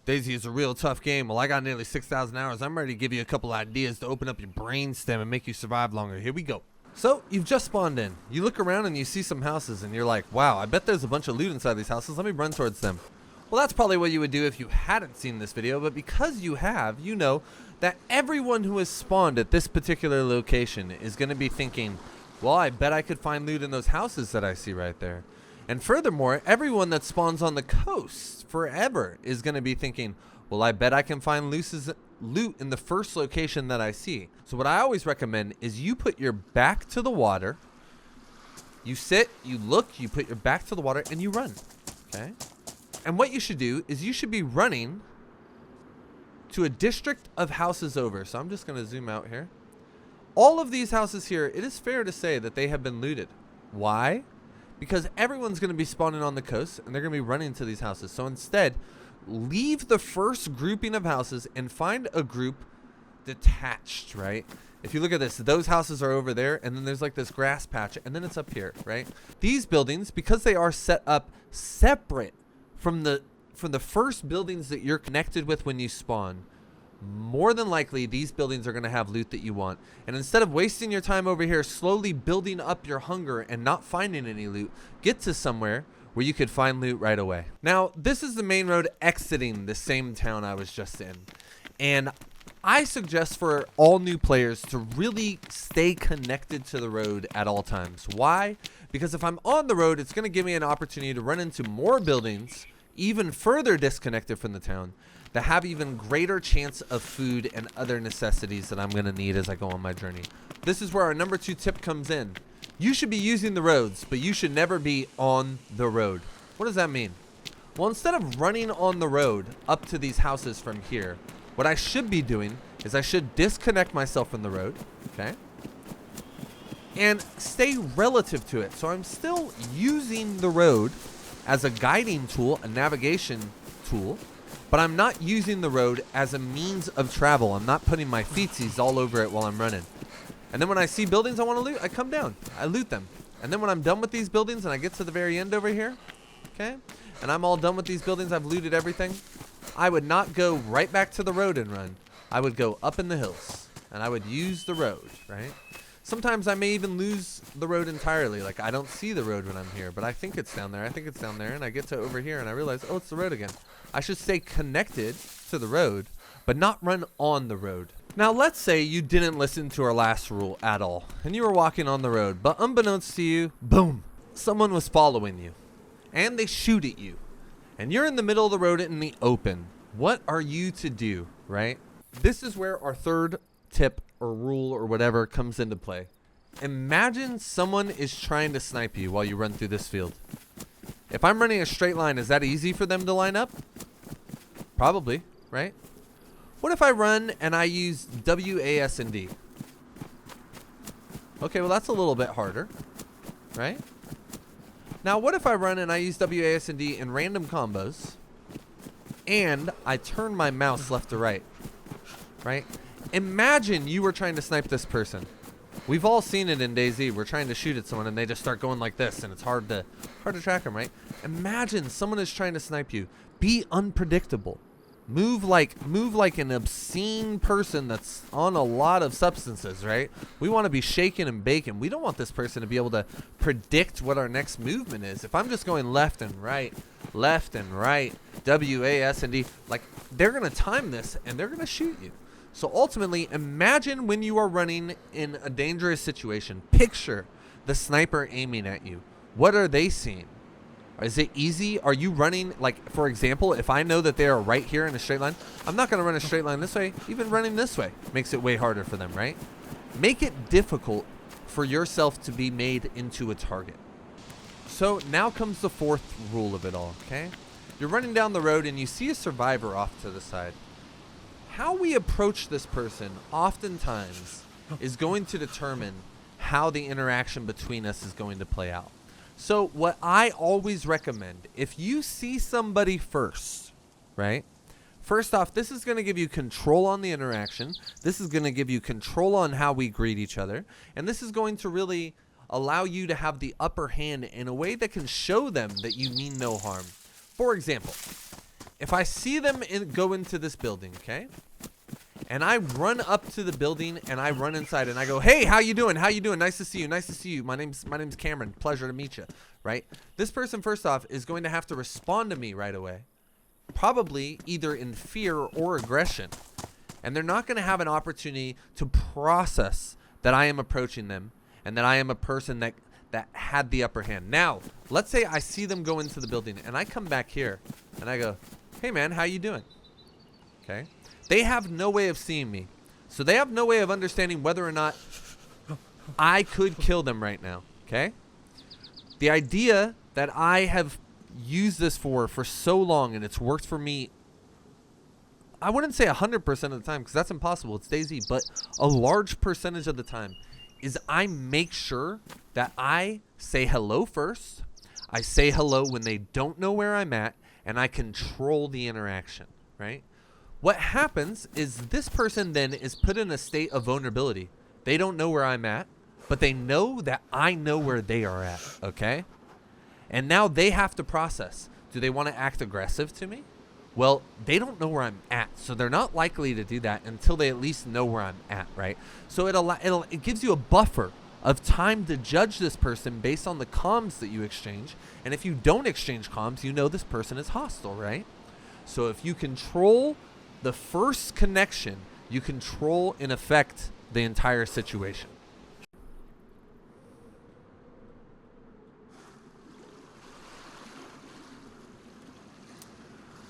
DayZ is a real tough game. Well, I got nearly 6,000 hours. I'm ready to give you a couple ideas to open up your brainstem and make you survive longer. Here we go. So, you've just spawned in. You look around and you see some houses and you're like, wow, I bet there's a bunch of loot inside these houses. Let me run towards them. Well, that's probably what you would do if you hadn't seen this video, but because you have, you know that everyone who has spawned at this particular location is going to be thinking, well, I bet I could find loot in those houses that I see right there. And furthermore, everyone that spawns on the coast forever is going to be thinking, well, I bet I can find loot in the first location that I see. So what I always recommend is you put your back to the water, you sit, you look, you put your back to the water, and you run, okay? And what you should do is you should be running to a district of houses over. So I'm just going to zoom out here. All of these houses here, it is fair to say that they have been looted. Why? Because everyone's going to be spawning on the coast and they're going to be running to these houses. So instead, leave the first grouping of houses and find a group detached, right? If you look at this, those houses are over there and then there's like this grass patch and then it's up here, right? These buildings, because they are set up separate from the first buildings that you're connected with when you spawn, more than likely these buildings are going to have loot that you want. And instead of wasting your time over here slowly building up your hunger and not finding any loot, get to somewhere where you could find loot right away. Now, this is the main road exiting the same town I was just in. And I suggest for all new players to really stay connected to the road at all times. Why? Because if I'm on the road, it's going to give me an opportunity to run into more buildings even further disconnected from the town that have even greater chance of food and other necessities that I'm going to need as I go on my journey. This is where our number 2 tip comes in. You should be using the roads, but you should never be on the road. What does that mean? Well, instead of running on the road up to these houses from here, what I should be doing is I should disconnect myself from the road, okay? And stay relative to it. So I'm still using the road as a guiding tool, a navigation tool, but I'm not using the road as a means of travel. I'm not putting my feetsies all over it while I'm running. And then when I see buildings I want to loot, I come down, I loot them. And then when I'm done with these buildings and I get to the very end over here, okay, and I'm all done with these buildings, I've looted everything, I would not go right back to the road and run. I would go up in the hills and I would use the road, right? Sometimes I may even lose the road entirely. Like, I don't see the road when I'm here, but I think it's down there. I think it's down there, and I get to over here, and I realize, oh, it's the road again. I should stay connected to the road, but not run on the road. Now, let's say you didn't listen to our last rule at all, and you were walking on the road, but unbeknownst to you, boom, someone was following you, and they shoot at you, and you're in the middle of the road in the open. What are you to do, right? This is where our third tip or rule or whatever comes into play. Imagine someone is trying to snipe you while you run through this field. If I'm running a straight line, is that easy for them to line up? Probably, right? What if I run and I use WASD? Okay, well that's a little bit harder, right? Now what if I run and I use WASD in random combos and I turn my mouse left to right, right? Imagine you were trying to snipe this person. We've all seen it in DayZ. We're trying to shoot at someone and they just start going like this and it's hard to track them, right? Imagine someone is trying to snipe you. Be unpredictable. Move like an obscene person that's on a lot of substances, right? We want to be shaking and baking. We don't want this person to be able to predict what our next movement is. If I'm just going left and right, WASD, like they're going to time this and they're going to shoot you. So ultimately, imagine when you are running in a dangerous situation. Picture the sniper aiming at you. What are they seeing? Is it easy? Are you running, like, for example, if I know that they are right here in a straight line, I'm not going to run a straight line this way. Even running this way makes it way harder for them, right? Make it difficult for yourself to be made into a target. So now comes the fourth rule of it all, okay? You're running down the road and you see a survivor off to the side. How we approach this person oftentimes is going to determine how the interaction between us is going to play out. So what I always recommend, if you see somebody first, right? First off, this is going to give you control on the interaction. This is going to give you control on how we greet each other. And this is going to really allow you to have the upper hand in a way that can show them that you mean no harm. For example, if I see them go into this building, okay, and I run up to the building and I run inside and I go, hey, how you doing? How you doing? Nice to see you. Nice to see you. My name's Cameron. Pleasure to meet you. Right? This person, first off, is going to have to respond to me right away. Probably either in fear or aggression. And they're not going to have an opportunity to process that I am approaching them and that I am a person that had the upper hand. Now, let's say I see them go into the building and I come back here and I go, hey man, how you doing? Okay. They have no way of seeing me. So they have no way of understanding whether or not I could kill them right now. Okay. The idea that I have used this for so long and it's worked for me, I wouldn't say 100% of the time because that's impossible. It's DayZ, but a large percentage of the time is I make sure that I say hello first. I say hello when they don't know where I'm at, and I control the interaction, right? What happens is this person then is put in a state of vulnerability. They don't know where I'm at, but they know that I know where they are at, okay? And now they have to process. Do they want to act aggressive to me? Well, they don't know where I'm at, so they're not likely to do that until they at least know where I'm at, right? So it gives you a buffer of time to judge this person based on the comms that you exchange. And if you don't exchange comms, you know this person is hostile, right? So if you control the first connection, you control, in effect, the entire situation.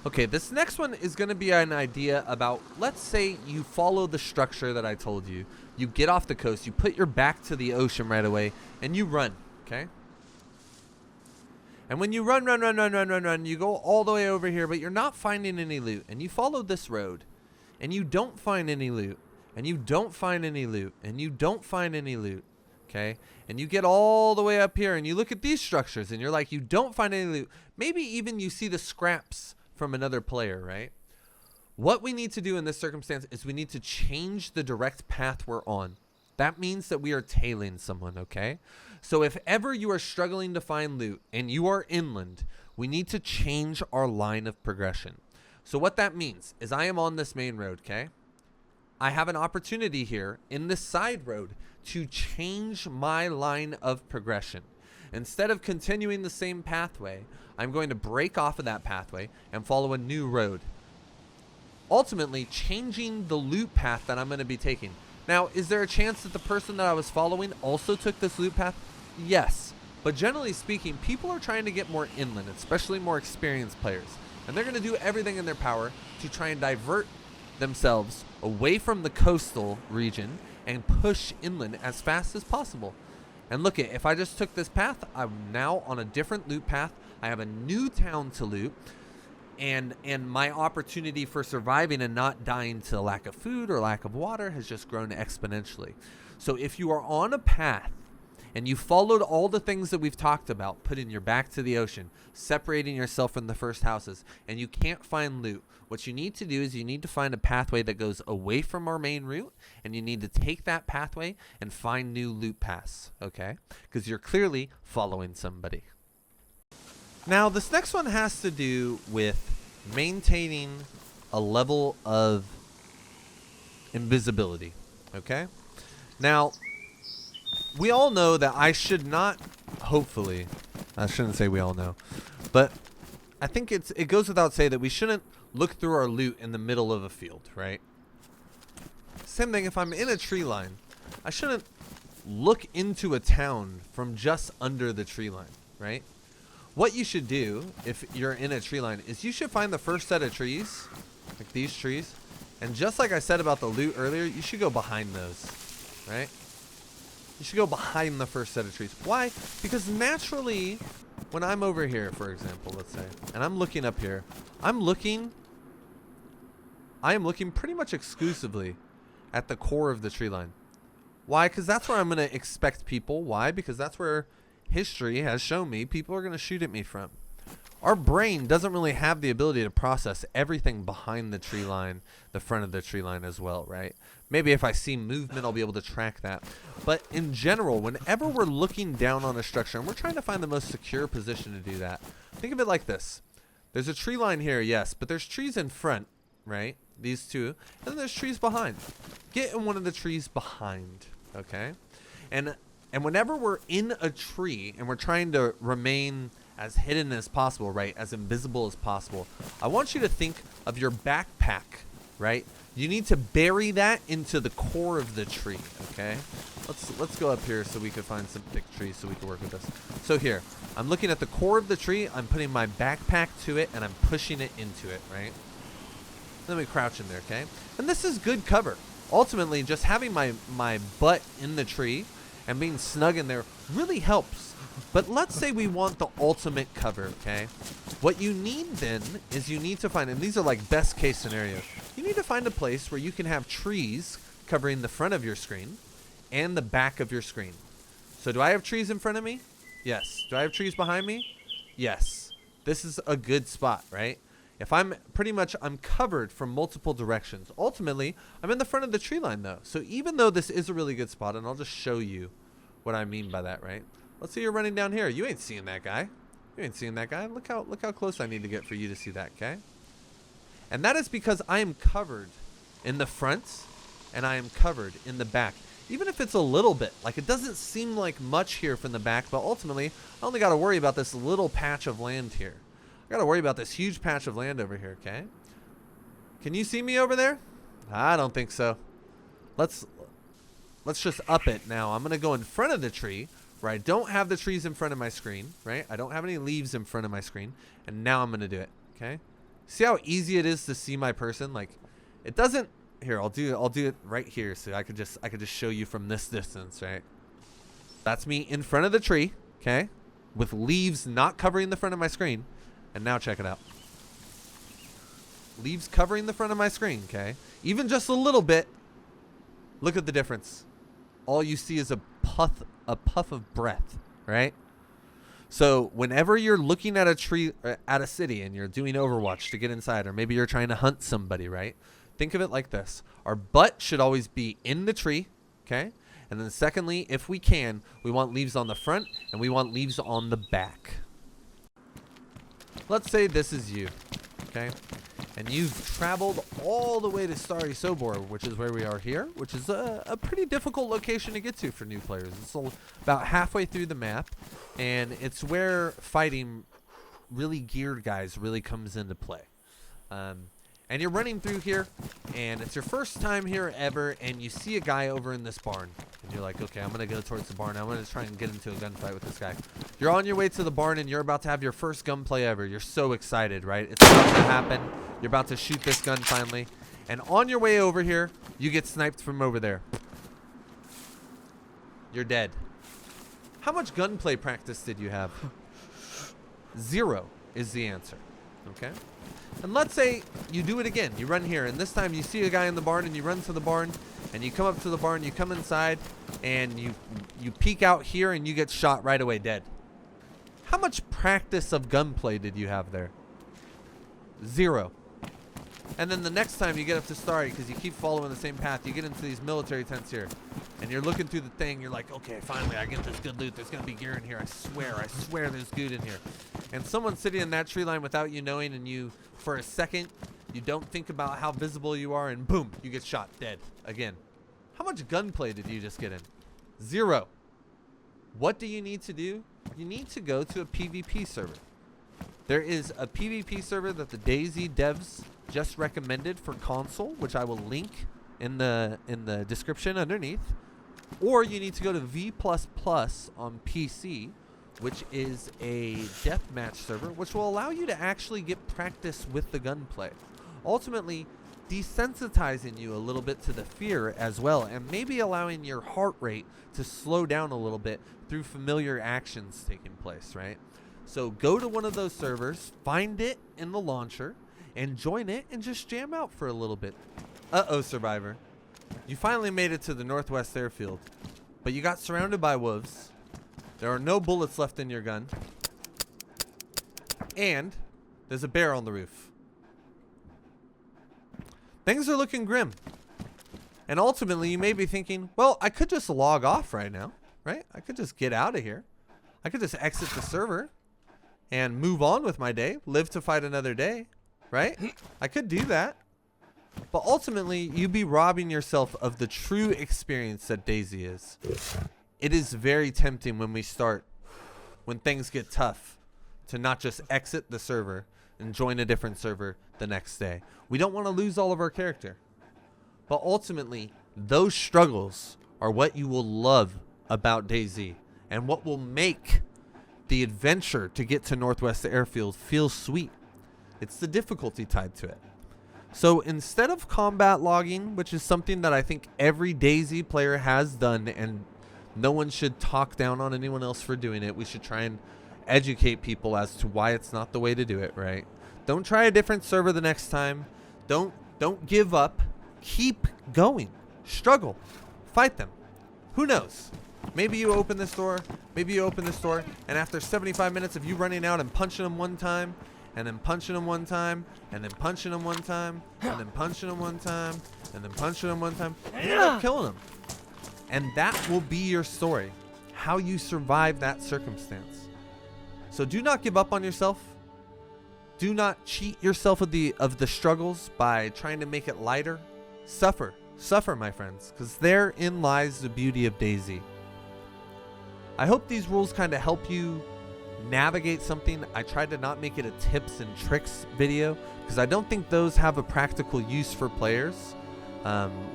Okay, this next one is going to be an idea about, let's say you follow the structure that I told you. You get off the coast, you put your back to the ocean right away, and you run, okay? And when you run, you go all the way over here, but you're not finding any loot. And you follow this road, and you don't find any loot, and you don't find any loot, and you don't find any loot, okay? And you get all the way up here, and you look at these structures, and you're like, you don't find any loot. Maybe even you see the scraps from another player, right? What we need to do in this circumstance is we need to change the direct path we're on. That means that we are tailing someone, okay? So if ever you are struggling to find loot and you are inland, we need to change our line of progression. So what that means is I am on this main road, okay? I have an opportunity here in this side road to change my line of progression. Instead of continuing the same pathway, I'm going to break off of that pathway and follow a new road. Ultimately, changing the loot path that I'm going to be taking. Now, is there a chance that the person that I was following also took this loot path? Yes. But generally speaking, people are trying to get more inland, especially more experienced players. And they're going to do everything in their power to try and divert themselves away from the coastal region and push inland as fast as possible. And look, if I just took this path, I'm now on a different loot path. I have a new town to loot, and my opportunity for surviving and not dying to lack of food or lack of water has just grown exponentially. So if you are on a path and you followed all the things that we've talked about, putting your back to the ocean, separating yourself from the first houses, and you can't find loot, what you need to do is you need to find a pathway that goes away from our main route, and you need to take that pathway and find new loot paths, okay? Because you're clearly following somebody. Now, this next one has to do with maintaining a level of invisibility, okay? Now, we all know that I should not, hopefully, I shouldn't say we all know, but I think it goes without saying that we shouldn't look through our loot in the middle of a field, right? Same thing if I'm in a tree line. I shouldn't look into a town from just under the tree line, right? What you should do if you're in a tree line is you should find the first set of trees, like these trees, and just like I said about the loot earlier, you should go behind those, right? You should go behind the first set of trees. Why? Because naturally, when I'm over here, for example, let's say, and I'm looking up here, I am looking pretty much exclusively at the core of the tree line. Why? Because that's where I'm going to expect people. Why? Because that's where history has shown me people are going to shoot at me from. Our brain doesn't really have the ability to process everything behind the tree line, the front of the tree line as well, right? Maybe if I see movement, I'll be able to track that. But in general, whenever we're looking down on a structure and we're trying to find the most secure position to do that, think of it like this. There's a tree line here, yes, but there's trees in front, right? These two. And then there's trees behind. Get in one of the trees behind, okay? And whenever we're in a tree and we're trying to remain as hidden as possible, right? As invisible as possible, I want you to think of your backpack, right? You need to bury that into the core of the tree, okay? Let's go up here so we can find some thick trees so we can work with this. So here, I'm looking at the core of the tree. I'm putting my backpack to it and I'm pushing it into it, right? Let me crouch in there, okay? And this is good cover. Ultimately, just having my butt in the tree and being snug in there really helps. But let's say we want the ultimate cover, okay? What you need then is you need to find, and these are like best case scenarios, you need to find a place where you can have trees covering the front of your screen and the back of your screen. So do I have trees in front of me? Yes. Do I have trees behind me? Yes. This is a good spot, right? If I'm covered from multiple directions. Ultimately, I'm in the front of the tree line though. So even though this is a really good spot, and I'll just show you what I mean by that, right? Let's say you're running down here. You ain't seeing that guy. You ain't seeing that guy. Look how close I need to get for you to see that, okay? And that is because I am covered in the front and I am covered in the back. Even if it's a little bit, like it doesn't seem like much here from the back, but ultimately I only got to worry about this little patch of land here. I got to worry about this huge patch of land over here, okay? Can you see me over there? I don't think so. Let's just up it now. I'm going to go in front of the tree where I don't have the trees in front of my screen, right? I don't have any leaves in front of my screen, and now I'm going to do it, okay? See how easy it is to see my person? Like it doesn't. Here, I'll do it right here so I could just show you from this distance, right? That's me in front of the tree, okay? With leaves not covering the front of my screen. And now check it out. Leaves covering the front of my screen, okay? Even just a little bit. Look at the difference. All you see is a puff of breath, right? So whenever you're looking at a tree, at a city, and you're doing Overwatch to get inside, or maybe you're trying to hunt somebody, right? Think of it like this. Our butt should always be in the tree, okay? And then secondly, if we can, we want leaves on the front and we want leaves on the back. Let's say this is you, okay? And you've traveled all the way to Starry Sobor, which is where we are here, which is a pretty difficult location to get to for new players. It's about halfway through the map, and it's where fighting really geared guys really comes into play. And you're running through here, and it's your first time here ever, and you see a guy over in this barn. And you're like, okay, I'm going to go towards the barn. I'm going to try and get into a gunfight with this guy. You're on your way to the barn, and you're about to have your first gunplay ever. You're so excited, right? It's about to happen. You're about to shoot this gun finally. And on your way over here, you get sniped from over there. You're dead. How much gunplay practice did you have? 0 is the answer, okay? And let's say you do it again. You run here, and this time you see a guy in the barn, and you run to the barn, and you come up to the barn, you come inside, and you peek out here, and you get shot right away dead. How much practice of gunplay did you have there? 0. And then the next time you get up to Starry, because you keep following the same path, you get into these military tents here, and you're looking through the thing, you're like, okay, finally I get this good loot. There's going to be gear in here. I swear there's good in here. And someone's sitting in that tree line without you knowing, and you, for a second, you don't think about how visible you are, and boom, you get shot dead again. How much gunplay did you just get in? 0. What do you need to do? You need to go to a PvP server. There is a PvP server that the DayZ devs just recommended for console, which I will link in the description underneath. Or you need to go to V++ on PC, which is a deathmatch server, which will allow you to actually get practice with the gunplay. Ultimately, desensitizing you a little bit to the fear as well, and maybe allowing your heart rate to slow down a little bit through familiar actions taking place, right? So go to one of those servers, find it in the launcher, and join it and just jam out for a little bit. Uh-oh, Survivor. You finally made it to the Northwest Airfield, but you got surrounded by wolves. There are no bullets left in your gun. And there's a bear on the roof. Things are looking grim. And ultimately, you may be thinking, well, I could just log off right now, right? I could just get out of here. I could just exit the server. and move on with my day, live to fight another day, right? I could do that. But ultimately, you'd be robbing yourself of the true experience that DayZ is. It is very tempting when we start, when things get tough, to not just exit the server and join a different server the next day. We don't want to lose all of our character. But ultimately, those struggles are what you will love about DayZ and what will make the adventure to get to Northwest Airfield feel sweet. It's the difficulty tied to it. So instead of combat logging, which is something that I think every DayZ player has done, and no one should talk down on anyone else for doing it, we should try and educate people as to why it's not the way to do it, right? Don't try a different server the next time. Don't give up. Keep going. Struggle. Fight them. Who knows? Maybe you open this door, and after 75 minutes of you running out and punching them one time, and then punching them one time, and then punching them one time, and then punching them one time, and then punching them one time, you end up killing them. And that will be your story, how you survive that circumstance. So do not give up on yourself. Do not cheat yourself of the struggles by trying to make it lighter. Suffer, my friends, because therein lies the beauty of DayZ. I hope these rules kind of help you navigate something. I tried to not make it a tips and tricks video because I don't think those have a practical use for players.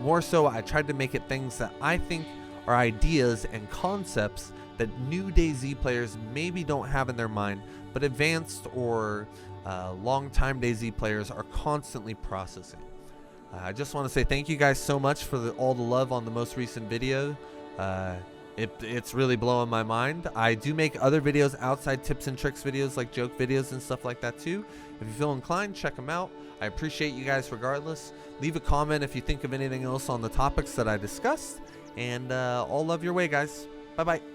More so, I tried to make it things that I think are ideas and concepts that new DayZ players maybe don't have in their mind, but advanced or long-time DayZ players are constantly processing. I just want to say thank you guys so much for all the love on the most recent video. It's really blowing my mind. I do make other videos outside tips and tricks videos, like joke videos and stuff like that too. If you feel inclined, check them out. I appreciate you guys regardless. Leave a comment if you think of anything else on the topics that I discussed. And all love your way, guys. Bye-bye.